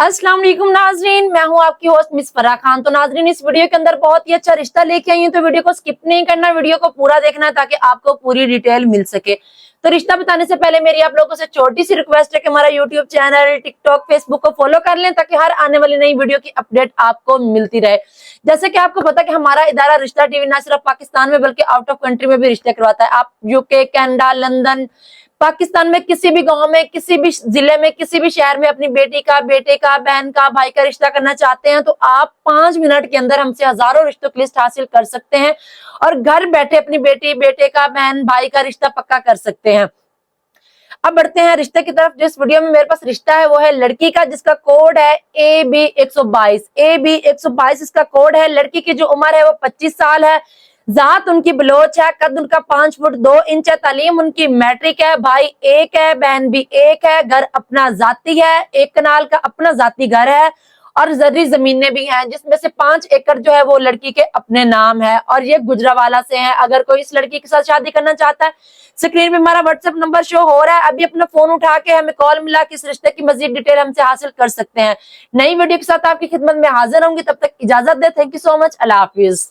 अस्सलाम वालेकुम नाजरीन, मैं हूं आपकी होस्ट मिस फराह खान। तो नाजरीन, इस वीडियो के अंदर बहुत ही अच्छा रिश्ता लेके आई हूं, तो वीडियो को स्किप नहीं करना, वीडियो को पूरा देखना है ताकि आपको पूरी डिटेल मिल सके। तो रिश्ता बताने से पहले मेरी आप लोगों से छोटी सी रिक्वेस्ट है कि हमारा यूट्यूब चैनल, टिकटॉक, फेसबुक को फॉलो कर लें ताकि हर आने वाली नई वीडियो की अपडेट आपको मिलती रहे। जैसे कि आपको पता कि हमारा इदारा रिश्ता टीवी ना सिर्फ पाकिस्तान में बल्कि आउट ऑफ कंट्री में भी रिश्ते करवाता है। आप यूके, कनाडा, लंदन, पाकिस्तान में किसी भी गांव में, किसी भी जिले में, किसी भी शहर में अपनी बेटी का, बेटे का, बहन का, भाई का रिश्ता करना चाहते हैं तो आप 5 मिनट के अंदर हमसे हजारों रिश्तों की लिस्ट हासिल कर सकते हैं और घर बैठे अपनी बेटी, बेटे का, बहन, भाई का रिश्ता पक्का कर सकते हैं। अब बढ़ते हैं रिश्ते की तरफ। जिस वीडियो में मेरे पास रिश्ता है वो है लड़की का, जिसका कोड है AB122। AB122 इसका कोड है। लड़की की जो उम्र है वो 25 साल है। जात उनकी बलोच है। कद उनका 5 फुट 2 इंच है। तालीम उनकी मैट्रिक है। भाई एक है, बहन भी एक है। घर अपना जाती है, 1 कनाल का अपना जाती घर है और जरी जमीनें भी हैं, जिसमें से 5 एकड़ जो है वो लड़की के अपने नाम है और ये गुजरावाला से है। अगर कोई इस लड़की के साथ शादी करना चाहता है, स्क्रीन पे हमारा व्हाट्सएप नंबर शो हो रहा है, अभी अपना फोन उठा के हमें कॉल मिला कि इस रिश्ते की मजीद डिटेल हमसे हासिल कर सकते हैं। नई वीडियो के साथ आपकी खिदमत में हाजिर होंगी, तब तक इजाजत दे। Thank you so much. अल्लाह हाफिज।